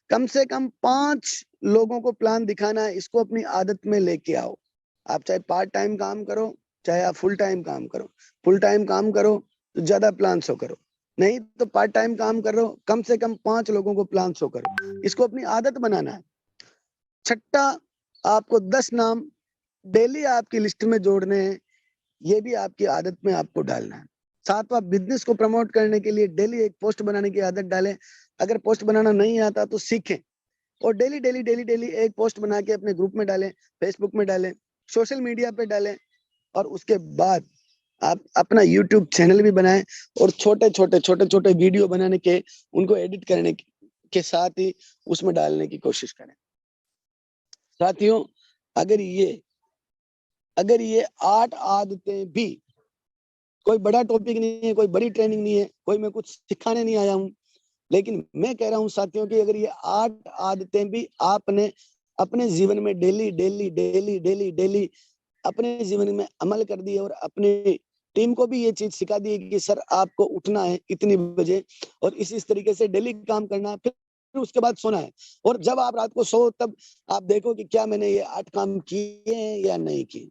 कम से कम 5 लोगों को प्लान दिखाना है, इसको अपनी आदत में लेके आओ। आप चाहे पार्ट टाइम काम करो, चाहे आप फुल टाइम काम करो। फुल टाइम काम करो तो ज्यादा प्लान शो करो, नहीं तो पार्ट टाइम काम करो, कम से कम 5 लोगों को प्लान शो करो। इसको अपनी आदत बनाना है। छठा, आपको 10 नाम डेली आपकी लिस्ट में जोड़ने हैं, ये भी आपकी आदत में आपको डालना है। सातवां, बिजनेस को प्रमोट करने के लिए डेली एक पोस्ट बनाने की आदत डालें। अगर पोस्ट बनाना नहीं आता तो सीखें, और डेली डेली डेली डेली एक पोस्ट बना के अपने ग्रुप में डालें, फेसबुक में डालें, सोशल मीडिया पे डालें। और उसके बाद आप अपना यूट्यूब चैनल भी बनाएं, और छोटे छोटे वीडियो बनाने के, उनको एडिट करने के साथ ही उसमें डालने की कोशिश करें। साथियों, अगर ये 8 आदतें भी, कोई बड़ा टॉपिक नहीं है, कोई बड़ी ट्रेनिंग नहीं है, कोई मैं कुछ सिखाने नहीं आया हूँ, लेकिन मैं कह रहा हूँ साथियों कि अगर ये 8 आदतें भी आपने अपने जीवन में daily daily daily daily daily अपने जीवन में अमल कर दी है, और अपने टीम को भी ये चीज सिखा दी है कि सर आपको उठना है इतनी बजे, और इस तरीके से डेली काम करना है, फिर उसके बाद सोना है। और जब आप रात को सो, तब आप देखो कि क्या मैंने ये 8 काम किए हैं या नहीं किए।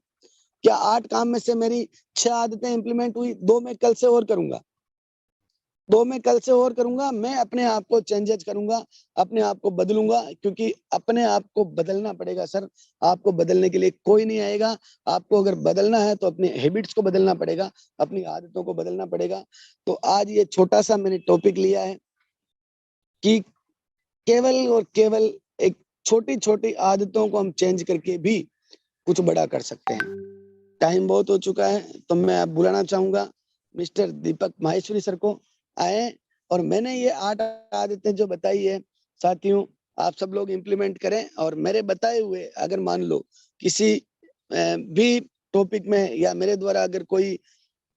क्या 8 काम में से मेरी 6 आदतें इंप्लीमेंट हुई, 2 मैं कल से और करूंगा, 2 मैं कल से और करूंगा। मैं अपने आप को चेंजेस करूंगा, अपने आप को बदलूंगा, क्योंकि अपने आप को बदलना पड़ेगा सर। आपको बदलने के लिए कोई नहीं आएगा। आपको अगर बदलना है तो अपने हैबिट्स को बदलना पड़ेगा, अपनी आदतों को बदलना पड़ेगा। तो आज ये छोटा सा मैंने टॉपिक लिया है, कि केवल और केवल एक छोटी छोटी आदतों को हम चेंज करके भी कुछ बड़ा कर सकते हैं। टाइम बहुत हो चुका है, तो मैं अब बुलाना चाहूंगा मिस्टर दीपक माहेश्वरी सर को। आए, और मैंने ये 8 आदतें जो बताई है साथियों, आप सब लोग इम्प्लीमेंट करें, और मेरे बताए हुए अगर मान लो किसी भी टॉपिक में या मेरे द्वारा अगर कोई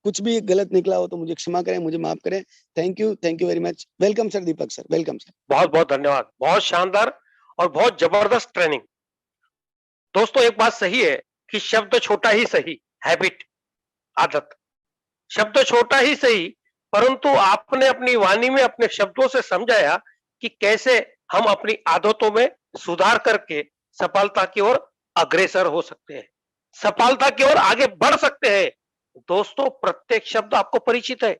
कुछ भी गलत निकला हो तो मुझे क्षमा करें, मुझे माफ करें। Thank you very much. Welcome sir, Deepak sir, welcome sir. बहुत बहुत धन्यवाद, बहुत शानदार और बहुत जबरदस्त ट्रेनिंग। दोस्तों एक बात सही है कि शब्द छोटा ही सही, हैबिट, आदत, शब्द छोटा ही सही, परंतु आपने अपनी वाणी में अपने शब्दों से समझाया कि कैसे हम अपनी आदतों में सुधार करके सफलता की ओर अग्रसर हो सकते हैं, सफलता की ओर आगे बढ़ सकते हैं। दोस्तों प्रत्येक शब्द आपको परिचित है,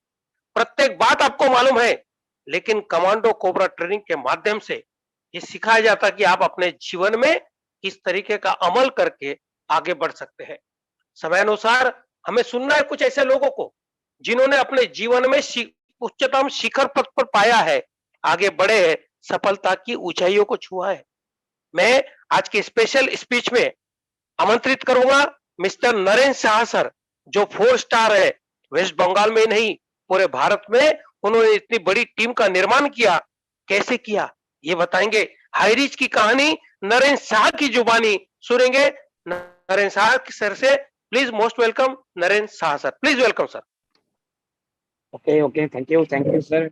प्रत्येक बात आपको मालूम है, लेकिन कमांडो कोबरा ट्रेनिंग के माध्यम से ये सिखाया जाता है कि आप अपने जीवन में किस तरीके का अमल करके आगे बढ़ सकते हैं। समय अनुसार हमें सुनना है कुछ ऐसे लोगों को जिन्होंने अपने जीवन में उच्चतम शिखर पद पर पाया है, आगे बढ़े हैं, सफलता की ऊंचाइयों को छुआ है। मैं आज की स्पेशल स्पीच में आमंत्रित करूंगा मिस्टर नरेंद्र शाह सर, जो 4 स्टार है, वेस्ट बंगाल में नहीं पूरे भारत में उन्होंने इतनी बड़ी टीम का निर्माण किया। कैसे किया ये बताएंगे। हाईरीच की कहानी नरेंद्र शाह की जुबानी सुनेंगे नरेंद्र शाह सर से। Please most welcome Narendra Shah sir, please welcome sir. Okay thank you sir.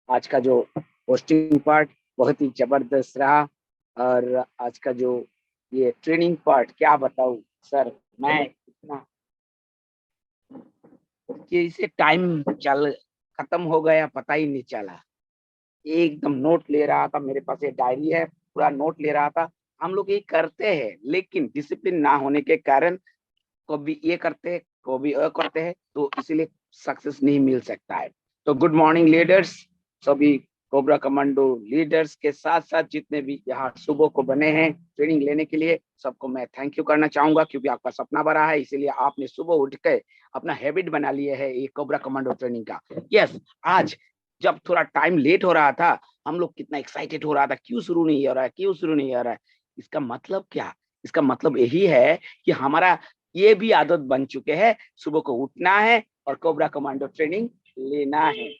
आज का जो होस्टिंग पार्ट बहुत ही जबरदस्त रहा, और आज का जो ये ट्रेनिंग पार्ट क्या बताऊं सर, मैं इतना कि इसे टाइम चल खत्म हो गया पता ही नहीं चला। एकदम नोट ले रहा था, मेरे पास ये डायरी है, पूरा नोट ले रहा था। हम लोग ये करते हैं लेकिन डिसिप्लिन ना होने के कारण कभी ये करते हैं कभी वो करते हैं, तो इसीलिए सक्सेस नहीं मिल सकता है। तो गुड मॉर्निंग लीडर्स, सभी कोबरा कमांडो लीडर्स के साथ साथ जितने भी यहाँ सुबह को बने हैं ट्रेनिंग लेने के लिए, सबको मैं थैंक यू करना चाहूंगा, क्योंकि आपका सपना बड़ा है, इसीलिए आपने सुबह उठ के अपना हैबिट बना लिया है ये कोबरा कमांडो ट्रेनिंग का। यस, आज जब थोड़ा टाइम लेट हो रहा था, हम लोग कितना एक्साइटेड हो रहा था, क्यों शुरू नहीं हो रहा है, क्यों शुरू नहीं हो रहा है। इसका मतलब क्या, इसका मतलब यही है कि हमारा ये भी आदत बन चुके हैं, सुबह को उठना है और कोबरा कमांडो ट्रेनिंग लेना है।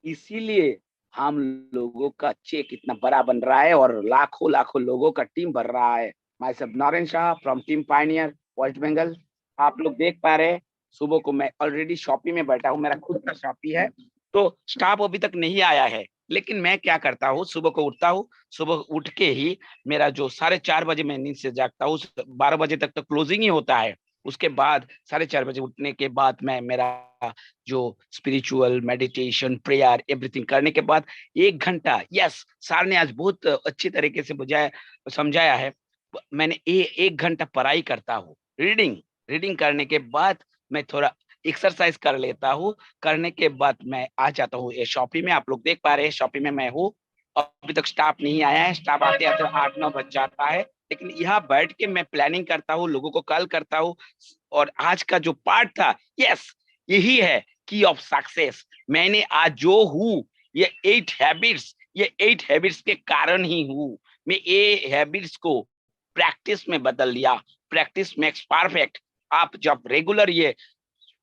इसीलिए हम लोगों का चेक इतना बड़ा बन रहा है और लाखों लाखों लोगों का टीम भर रहा है। Myself Narendra Shah from Team Pioneer West Bengal. आप लोग देख पा रहे हैं, सुबह को मैं ऑलरेडी शॉपी में बैठा हूँ, मेरा खुद का शॉपी है, तो स्टाफ अभी तक नहीं आया है। लेकिन मैं क्या करता हूँ, सुबह को उठता हूँ, सुबह उठ के ही मेरा जो 4:30 मैं नींद से जागता हूँ, 12 बजे तक तो क्लोजिंग ही होता है। उसके बाद 4:30 उठने के बाद मैं मेरा जो स्पिरिचुअल मेडिटेशन प्रेयर एवरीथिंग करने के बाद 1 घंटा, यस सर ने आज बहुत अच्छी तरीके से बुझाया समझाया है, मैंने 1 घंटा पढ़ाई करता हूँ, रीडिंग करने के बाद मैं थोड़ा एक्सरसाइज कर लेता हूँ। करने के बाद मैं आ जाता हूँ ये शॉपी में। आप लोग देख पा रहे हैं शॉपी में मैं हूँ, अभी तक स्टाफ नहीं आया है, स्टाफ आते आते 8-9 बज जाता है। लेकिन यहाँ बैठ के मैं प्लानिंग करता हूँ, लोगों को कॉल करता हूँ। और आज का जो पार्ट था, यस यही है की ऑफ सक्सेस। मैंने आज जो हूँ ये 8 हैबिट्स के कारण ही हूँ। मैं ये हैबिट्स को प्रैक्टिस में बदल लिया। Practice makes perfect. आप जब रेगुलर ये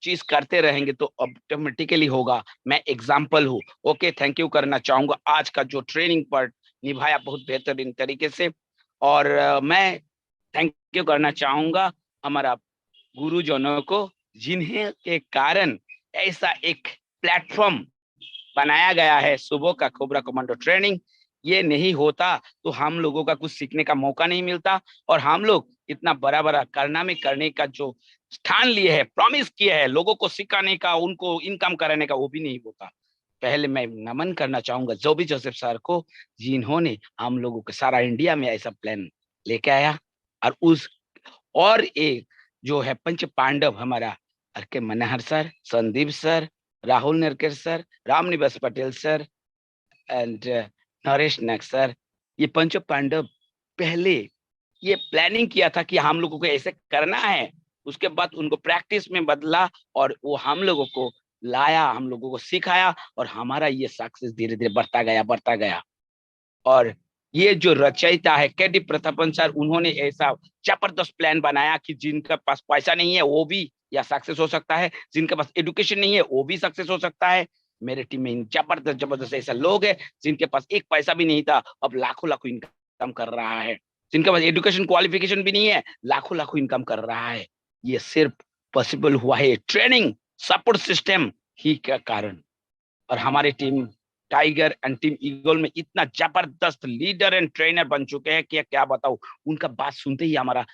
चीज करते रहेंगे तो ऑटोमेटिकली होगा। मैं एग्जाम्पल हूँ। ओके, थैंक यू करना चाहूंगा। आज का जो ट्रेनिंग पार्ट निभाया बहुत बेहतरीन तरीके से। और मैं थैंक यू करना चाहूंगा हमारा गुरुजनों को, जिन्हें के कारण ऐसा एक प्लेटफॉर्म बनाया गया है सुबह का कोबरा कमांडो ट्रेनिंग। ये नहीं होता तो हम लोगों का कुछ सीखने का मौका नहीं मिलता, और हम लोग इतना बड़ा बड़ा कारनामे करने का जो स्थान लिए है, प्रॉमिस किया है लोगों को सिखाने का, उनको इनकम कराने का, वो भी नहीं होता। पहले मैं नमन करना चाहूंगा जोबी जोसेफ सर को, जिन्होंने हम लोगों के सारा इंडिया में ऐसा प्लान लेके आया। और एक जो है पंच पांडव हमारा K Manhar sir, Sandeep sir, Rahul Narkar sir, Ramniwas Patel sir and Naresh Nag sir, ये पंच पांडव पहले ये प्लानिंग किया था कि हम लोगों को ऐसे करना है। उसके बाद उनको प्रैक्टिस में बदला और वो हम लोगों को लाया, हम लोगों को सिखाया और हमारा ये सक्सेस धीरे धीरे बढ़ता गया। और ये जो रचयिता है केडी प्रतापन सर, उन्होंने ऐसा जबरदस्त प्लान बनाया कि जिनके पास पैसा नहीं है वो भी या सक्सेस हो सकता है, जिनके पास एजुकेशन नहीं है वो भी सक्सेस हो सकता है। मेरे टीम में जबरदस्त जबरदस्त ऐसा लोग है जिनके पास एक पैसा भी नहीं था, अब लाखों लाखों इनकम कर रहा है। जिनके पास एजुकेशन क्वालिफिकेशन भी नहीं है, लाखों लाखों इनकम कर रहा है। ये सिर्फ पॉसिबल हुआ है ट्रेनिंग सपोर्ट सिस्टम ही के कारण। और हमारी team tiger and team eagle में इतना जबरदस्त लीडर एंड ट्रेनर बन चुके हैं कि क्या बताऊं। उनका बात सुनते ही हमारा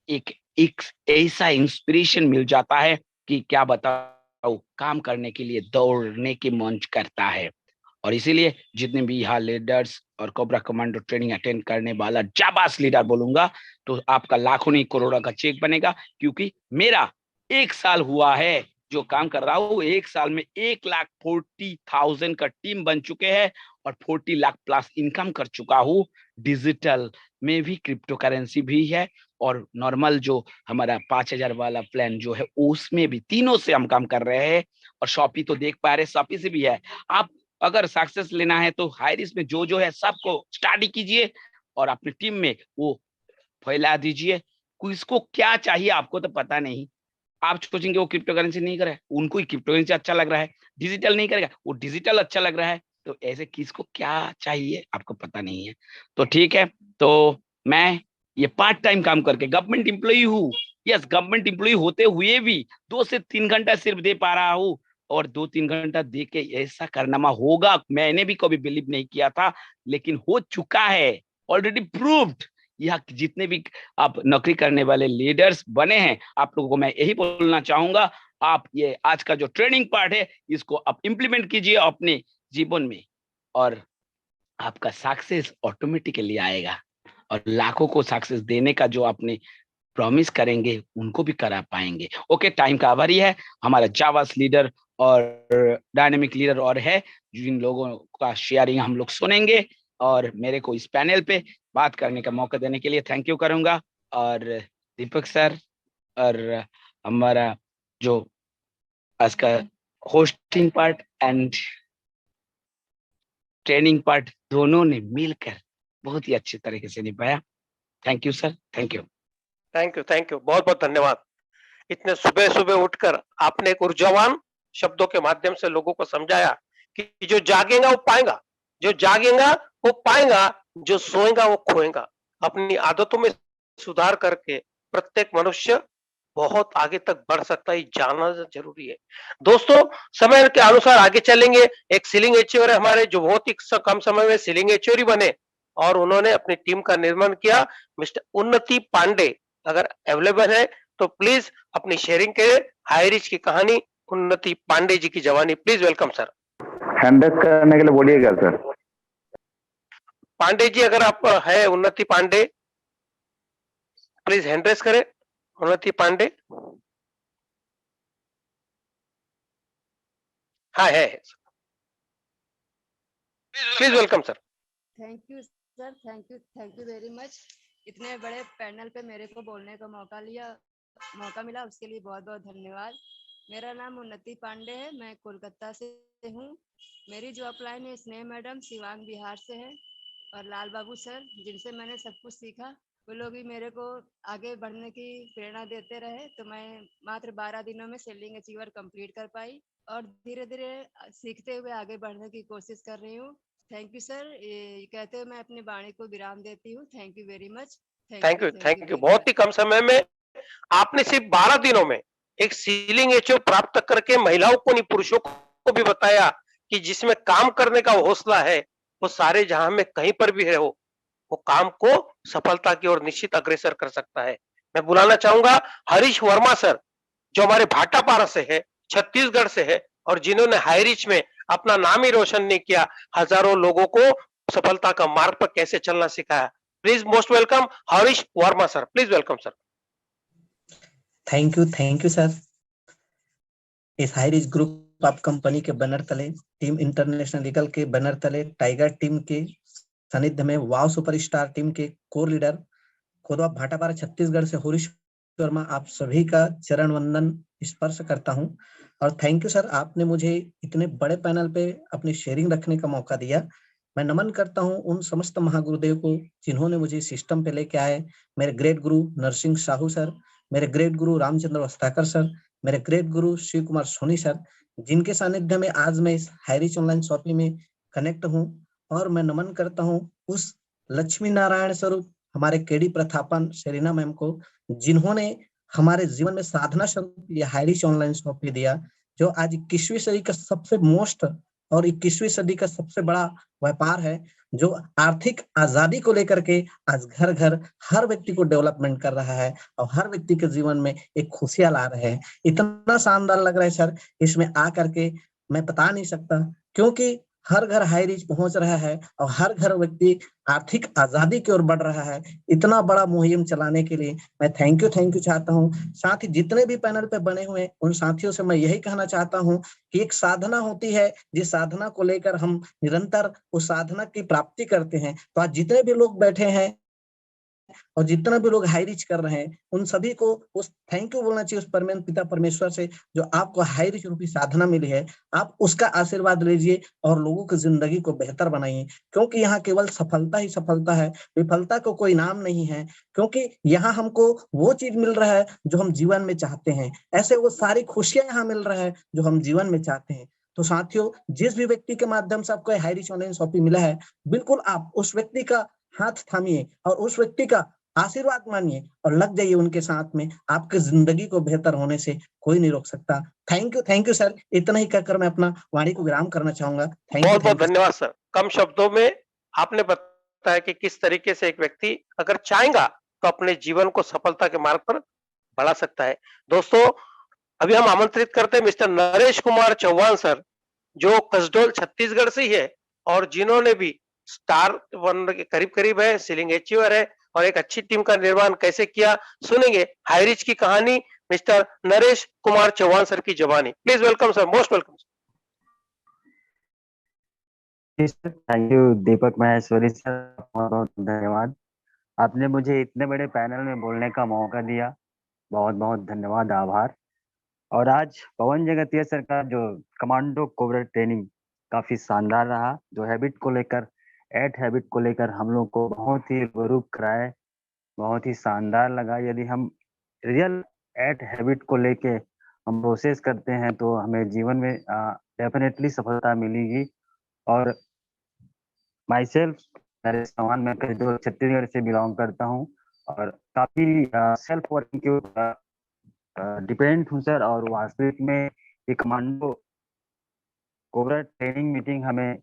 एक एक ऐसा इंस्पिरेशन मिल जाता है कि क्या बताऊं, काम करने के लिए दौड़ने की मंच करता है। और इसीलिए जितने भी यहाँ लीडर्स और कोबरा कमांडो ट्रेनिंग अटेंड करने वाला जाबाज लीडर बोलूंगा, तो आपका लाखों नहीं करोड़ों का चेक बनेगा। क्योंकि मेरा 1 साल हुआ है जो काम कर रहा हूँ, 1 साल में 1,40,000 का टीम बन चुके हैं और 40 लाख प्लस इनकम कर चुका हूँ। डिजिटल में भी क्रिप्टो करेंसी भी है और नॉर्मल जो हमारा 5,000 वाला प्लान जो है उसमें भी, तीनों से हम काम कर रहे हैं। और शॉपी तो देख पा रहे, शॉपी से भी है। आप अगर सक्सेस लेना है तो हाईरिस्क में जो है सबको स्टडी कीजिए और अपनी टीम में वो फैला दीजिए। किसको क्या चाहिए आपको तो पता नहीं। आप सोचेंगे वो क्रिप्टो करेंसी नहीं करे, उनको ही क्रिप्टो करेंसी अच्छा लग रहा है। डिजिटल नहीं करेगा, वो डिजिटल अच्छा लग रहा है। तो ऐसे किसको क्या चाहिए आपको पता नहीं है। तो ठीक है, तो मैं ये पार्ट टाइम काम करके गवर्नमेंट एम्प्लॉई हूँ। यस, गवर्नमेंट एम्प्लॉई होते हुए भी 2 से 3 घंटा सिर्फ दे पा रहा हूँ। और 2-3 घंटा दे के ऐसा कारनामा होगा, मैंने भी कभी बिलीव नहीं किया था, लेकिन हो चुका है, ऑलरेडी प्रूव्ड। यहाँ जितने भी आप नौकरी करने वाले लीडर्स बने हैं, आप लोगों को मैं यही बोलना चाहूंगा, आप ये आज का जो ट्रेनिंग पार्ट है इसको आप इम्प्लीमेंट कीजिए अपने जीवन में और आपका सक्सेस ऑटोमेटिकली आएगा। और लाखों को सक्सेस देने का जो आपने प्रॉमिस करेंगे उनको भी करा पाएंगे। ओके, टाइम का आभारी है हमारा जावास लीडर और डायनेमिक लीडर और है, जिन लोगों का शेयरिंग हम लोग सुनेंगे। और मेरे को इस पैनल पे बात करने का मौका देने के लिए थैंक यू करूंगा। और दीपक सर और हमारा जो आज का hosting part and training part दोनों ने मिलकर बहुत ही अच्छे तरीके से निभाया। Thank you sir, thank you. Thank you, बहुत बहुत धन्यवाद। इतने सुबह सुबह उठकर आपने एक ऊर्जावान शब्दों के माध्यम से लोगों को समझाया कि जो जागेगा वो पाएगा, जो जागेगा वो पाएगा, जो सोएगा वो खोएगा। अपनी आदतों में सुधार करके प्रत्येक मनुष्य बहुत आगे तक बढ़ सकता है, जानना जरूरी है। दोस्तों, समय के अनुसार आगे चलेंगे। एक सीलिंग एचओर है हमारे, जो बहुत ही कम समय में सीलिंग एचओर ही बने और उन्होंने अपनी टीम का निर्माण किया। मिस्टर उन्नति पांडे अगर अवेलेबल है तो प्लीज अपनी शेयरिंग के हाई रिच की कहानी उन्नति पांडे जी की जवानी, please welcome sir. Hand raise करने के लिए बोलिएगा सर। पांडे जी अगर आप है, उन्नति पांडे प्लीज हैंड रेस करें। उन्नति पांडे, हाँ है, please welcome sir. Thank you sir, thank you very much. इतने बड़े पैनल पे मेरे को बोलने का मौका मिला, उसके लिए बहुत बहुत धन्यवाद। मेरा नाम उन्नति पांडे है, मैं कोलकाता से हूँ। मेरी जो अपलाइन है स्नेह मैडम सिवान बिहार से है और लाल बाबू सर, जिनसे मैंने सब कुछ सीखा, वो लोग ही मेरे को आगे बढ़ने की प्रेरणा देते रहे। तो मैं मात्र 12 दिनों में सेलिंग अचीवर कंप्लीट कर पाई और धीरे धीरे सीखते हुए आगे बढ़ने की कोशिश कर रही हूँ। थैंक यू सर, ये कहते हुए मैं अपनी वाणी को विराम देती हूँ। Thank you very much. Thank you. बहुत ही कम समय में आपने सिर्फ 12 दिनों में एक सीलिंग एचओ प्राप्त करके महिलाओं को नहीं पुरुषों को भी बताया कि जिसमें काम करने का हौसला है वो सारे जहां में कहीं पर भी है वो काम को सफलता की ओर निश्चित अग्रसर कर सकता है। मैं बुलाना चाहूंगा हरीश वर्मा सर, जो हमारे भाटापारा से है, छत्तीसगढ़ से है और जिन्होंने हाई रिच में अपना नाम ही रोशन नहीं किया, हजारों लोगों को सफलता का मार्ग पर कैसे चलना सिखाया। Please most welcome Harish Verma sir, please welcome sir. Thank you sir. इस Hi Rich group of company के बैनर तले, टीम इंटरनेशनल लीगल के बैनर तले, टाइगर टीम के सानिध्य में वाव सुपरस्टार टीम के कोर लीडर कोरबा भाटापारा छत्तीसगढ़ से हरीश वर्मा, आप सभी का चरण वंदन स्पर्श करता हूँ। और थैंक यू सर, आपने मुझे इतने बड़े पैनल पे अपनी शेयरिंग रखने का मौका दिया। मैं नमन करता हूँ उन समस्त महागुरुदेव को जिन्होंने मुझे सिस्टम पे लेके आए। मेरे ग्रेट गुरु नरसिंह साहू सर, मेरे ग्रेट गुरु रामचंद्र वस्ताकर सर, मेरे ग्रेट गुरु शिव कुमार सोनी सर, जिनके सानिध्य में आज मैं इस हाईरिच ऑनलाइन शॉपिंग में कनेक्ट हूँ। और मैं नमन करता हूँ उस लक्ष्मी नारायण स्वरूप हमारे केडी प्रथापन सेरिना मैम को, जिन्होंने हमारे जीवन में साधना स्वरूप ये हाईरिच ऑनलाइन शॉपिंग दिया, जो आज 21वीं सदी का सबसे मोस्ट और 21वीं सदी का सबसे बड़ा व्यापार है, जो आर्थिक आजादी को लेकर के आज घर घर हर व्यक्ति को डेवलपमेंट कर रहा है और हर व्यक्ति के जीवन में एक खुशियां ला रहे हैं। इतना शानदार लग रहा है सर, इसमें आ करके मैं बता नहीं सकता, क्योंकि हर घर हाई रीच पहुंच रहा है और हर घर व्यक्ति आर्थिक आजादी की ओर बढ़ रहा है। इतना बड़ा मुहिम चलाने के लिए मैं थैंक यू चाहता हूँ। साथ ही जितने भी पैनल पे बने हुए उन साथियों से मैं यही कहना चाहता हूँ कि एक साधना होती है, जिस साधना को लेकर हम निरंतर उस साधना की प्राप्ति करते हैं। तो आज जितने भी लोग बैठे हैं और जितना भी लोग हाई रीच कर रहे हैं, उन सभी को उस थैंक यू बोलना चाहिए उस परमेश्वर पिता परमेश्वर से, जो आपको हाई रीच रूपी साधना मिली है। आप उसका आशीर्वाद लीजिए और लोगों की जिंदगी को बेहतर बनाइए, क्योंकि यहाँ केवल सफलता ही सफलता है, विफलता को कोई नाम नहीं है। क्योंकि यहाँ हमको वो चीज मिल रहा है जो हम जीवन में चाहते हैं, ऐसे वो सारी खुशियां यहाँ मिल रहा है जो हम जीवन में चाहते हैं। तो साथियों, जिस भी व्यक्ति के माध्यम से आपको हाई रीच ऑनलाइन शॉपिंग मिला है, बिल्कुल आप उस व्यक्ति का हाथ थामिए और उस व्यक्ति का आशीर्वाद मानिए और लग जाइए उनके साथ में। आपकी जिंदगी को बेहतर होने से कोई नहीं रोक सकता। Thank you sir. इतना ही कहकर मैं अपना वाणी को विराम करना चाहूंगा। बहुत बहुत धन्यवाद सर। कम शब्दों में आपने बताया कि किस तरीके से एक व्यक्ति अगर चाहेगा तो अपने जीवन को सफलता के मार्ग पर बढ़ा सकता है। दोस्तों, अभी हम आमंत्रित करते हैं मिस्टर नरेश कुमार चौहान सर, जो कसडोल छत्तीसगढ़ से ही है और जिन्होंने भी स्टार वन के करीब करीब है, सीलिंग अचीवर है और एक अच्छी टीम का निर्माण कैसे किया, सुनेंगे हाईरिच की कहानी मिस्टर नरेश कुमार चौहान सर की जुबानी। Please welcome sir, most welcome. Thank you Deepak Maheshwari sir, बहुत बहुत धन्यवाद। आपने मुझे इतने बड़े पैनल में बोलने का मौका दिया, बहुत बहुत धन्यवाद, आभार। और आज पवन जगतिया सर का जो कमांडो कोबरा ट्रेनिंग काफी शानदार रहा, जो हैबिट को लेकर 8 हैबिट को लेकर हम लोग को बहुत ही रूबरू कराए, बहुत ही शानदार लगा। यदि हम रियल 8 हैबिट को लेके हम प्रोसेस करते हैं तो हमें जीवन में डेफिनेटली सफलता मिलेगी। और माई सेल्फ नरेश चौहान, मैं कसडोल छत्तीसगढ़ से बिलोंग करता हूँ और काफी सेल्फ वर्किंग के ऊपर डिपेंड हूँ सर। और वास्तविक में ये कमांडो कोबरा ट्रेनिंग मीटिंग हमें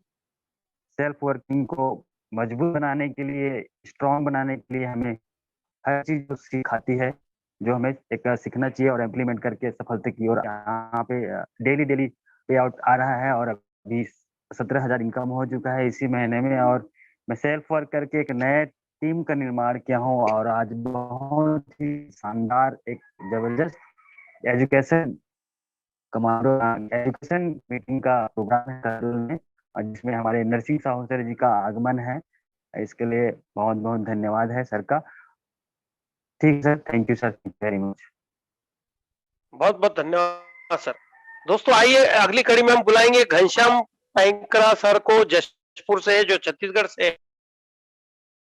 सेल्फ वर्किंग को मजबूत बनाने के लिए, स्ट्रॉन्ग बनाने के लिए हमें हर चीज सिखाती है, जो हमें एक सीखना चाहिए और इम्प्लीमेंट करके सफलता की ओर। यहाँ पे डेली पे आउट आ रहा है और अभी 17,000 इनकम हो चुका है इसी महीने में। और मैं सेल्फ वर्क करके एक नए टीम का निर्माण किया हूँ और आज बहुत ही शानदार एक जबरदस्त एजुकेशन कमांडो एजुकेशन मीटिंग का प्रोग्राम है कसडोल में, और जिसमें हमारे नरसिंह साहू सर जी का आगमन है। इसके लिए बहुत बहुत धन्यवाद है सर का। ठीक sir, thank you sir, very much. बहुत बहुत धन्यवाद सर। दोस्तों, आइए अगली कड़ी में हम बुलाएंगे घनश्याम पैंकरा सर को, जशपुर से, जो छत्तीसगढ़ से